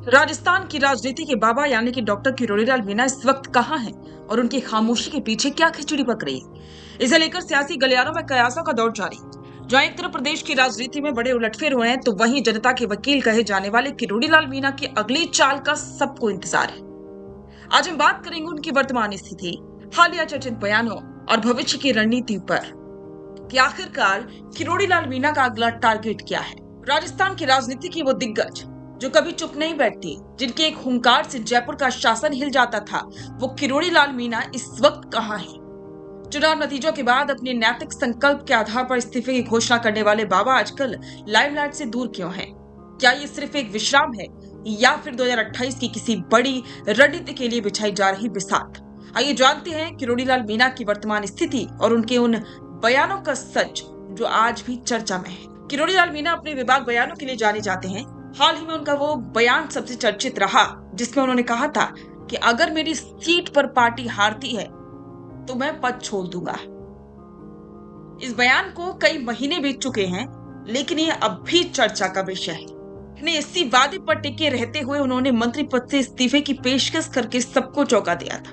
राजस्थान की राजनीति के बाबा यानी कि डॉक्टर किरोड़ीलाल मीणा इस वक्त कहां हैं और उनकी खामोशी के पीछे क्या खिचड़ी पक रही है, इसे लेकर सियासी गलियारों में कयासों का दौर जारी। जहां एक तरफ प्रदेश की राजनीति में बड़े उलटफेर हुए हैं, तो वहीं जनता के वकील कहे जाने वाले किरोड़ीलाल मीणा की अगली चाल का सबको इंतजार है। आज हम बात करेंगे उनकी वर्तमान स्थिति, हालिया चर्चित बयानों और भविष्य की रणनीति पर कि आखिरकार किरोड़ीलाल मीणा का अगला टारगेट क्या है। राजस्थान की राजनीति की वो दिग्गज जो कभी चुप नहीं बैठती, जिनके एक हुंकार से जयपुर का शासन हिल जाता था, वो किरोड़ीलाल मीणा इस वक्त कहां है? चुनाव नतीजों के बाद अपने नैतिक संकल्प के आधार पर इस्तीफे की घोषणा करने वाले बाबा आजकल लाइमलाइट से दूर क्यों हैं? क्या ये सिर्फ एक विश्राम है या फिर 2028 की किसी बड़ी रणनीति के लिए बिछाई जा रही बिसात? आइए जानते हैं किरोड़ीलाल मीणा की वर्तमान स्थिति और उनके उन बयानों का सच जो आज भी चर्चा में है। किरोड़ीलाल मीणा अपने विवाद बयानों के लिए जाने जाते हैं। हाल ही में उनका वो बयान सबसे चर्चित रहा जिसमें उन्होंने कहा था कि अगर मेरी सीट पर पार्टी हारती है तो मैं पद छोड़ दूंगा। इस बयान को कई महीने बीत चुके हैं, लेकिन ये अब भी चर्चा का विषय है। अपने इसी वादे पर टिके रहते हुए उन्होंने मंत्री पद से इस्तीफे की पेशकश करके सबको चौंका दिया था।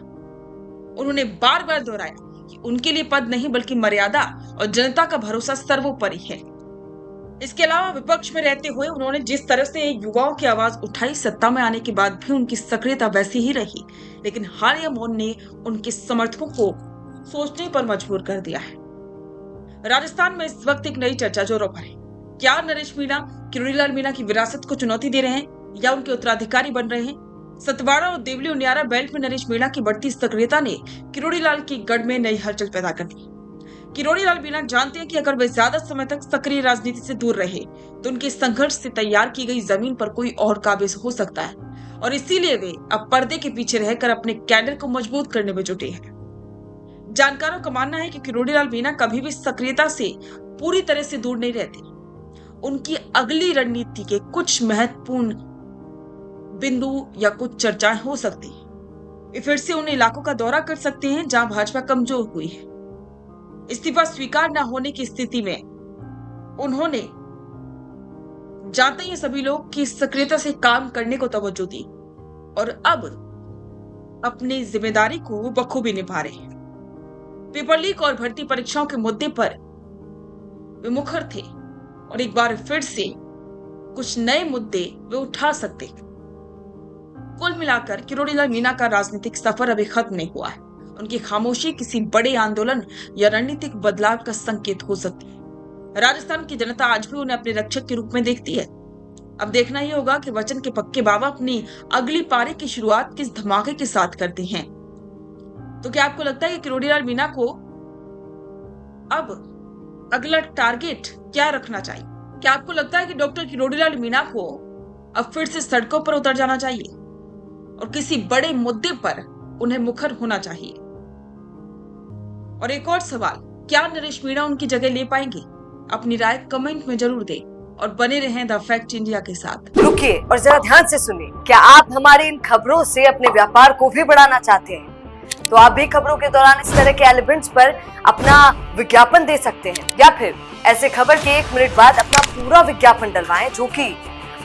उन्होंने बार बार दोहराया कि उनके लिए पद नहीं बल्कि मर्यादा और जनता का भरोसा सर्वोपरि है। इसके अलावा विपक्ष में रहते हुए उन्होंने जिस तरह से युवाओं की आवाज उठाई, सत्ता में आने के बाद भी उनकी सक्रियता वैसी ही रही, लेकिन हालिया मौन ने उनके समर्थकों को सोचने पर मजबूर कर दिया है। राजस्थान में इस वक्त एक नई चर्चा जोरों पर है। क्या नरेश मीणा किरोड़ीलाल मीणा की विरासत को चुनौती दे रहे हैं या उनके उत्तराधिकारी बन रहे हैं? सतवाड़ा और देवली उनियारा बेल्ट में नरेश मीणा की बढ़ती सक्रियता ने किरोड़ीलाल की गढ़ में नई हलचल पैदा कर दी। किरोड़ीलाल मीणा जानते हैं कि अगर वे ज्यादा समय तक सक्रिय राजनीति से दूर रहे तो उनके संघर्ष से तैयार की गई जमीन पर कोई और काबिज हो सकता है, और इसीलिए वे अब पर्दे के पीछे रहकर अपने कैडर को मजबूत करने में जुटे हैं। जानकारों का मानना है कि किरोड़ीलाल मीणा कभी भी सक्रियता से पूरी तरह से दूर नहीं रहते। उनकी अगली रणनीति के कुछ महत्वपूर्ण बिंदु या कुछ चर्चाएं हो सकती है। वे फिर से उन इलाकों का दौरा कर सकते हैं जहां भाजपा कमजोर हुई है। इस्तीफा स्वीकार न होने की स्थिति में उन्होंने जानते ही सभी लोग की सक्रियता से काम करने को तवज्जो दी और अब अपनी जिम्मेदारी को बखूबी निभा रहे हैं। पेपर लीक और भर्ती परीक्षाओं के मुद्दे पर वे मुखर थे और एक बार फिर से कुछ नए मुद्दे वे उठा सकते। कुल मिलाकर किरोड़ीलाल मीणा का राजनीतिक सफर अभी खत्म नहीं हुआ है। उनकी खामोशी किसी बड़े आंदोलन या रणनीतिक बदलाव का संकेत हो सकती है। राजस्थान की जनता आज भी उन्हें अपने रक्षक के रूप में देखती है। अब देखना ही होगा कि वचन के पक्के बाबा अपनी अगली पारी की शुरुआत किस धमाके के साथ करते हैं। तो क्या आपको लगता है कि किरोड़ीलाल मीणा को अब अगला टारगेट क्या रखना चाहिए? क्या आपको लगता है कि डॉक्टर किरोड़ीलाल मीणा को अब फिर से सड़कों पर उतर जाना चाहिए और किसी बड़े मुद्दे पर उन्हें मुखर होना चाहिए? और एक और सवाल, क्या नरेश मीणा उनकी जगह ले पाएंगे? अपनी राय कमेंट में जरूर दें और बने रहें द फैक्ट इंडिया के साथ। रुकिए और जरा ध्यान से सुनिए। क्या आप हमारे इन खबरों से अपने व्यापार को भी बढ़ाना चाहते हैं? तो आप भी खबरों के दौरान इस तरह के एलिमेंट्स पर अपना विज्ञापन दे सकते हैं, या फिर ऐसे खबर के 1 मिनट बाद अपना पूरा विज्ञापन डलवाएं, जो कि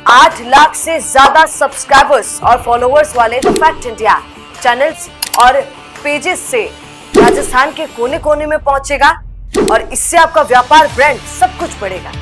8 लाख से ज्यादा सब्सक्राइबर्स और फॉलोअर्स वाले द फैक्ट इंडिया चैनल्स और पेजेस से राजस्थान के कोने कोने में पहुंचेगा, और इससे आपका व्यापार, ब्रांड सब कुछ बढ़ेगा।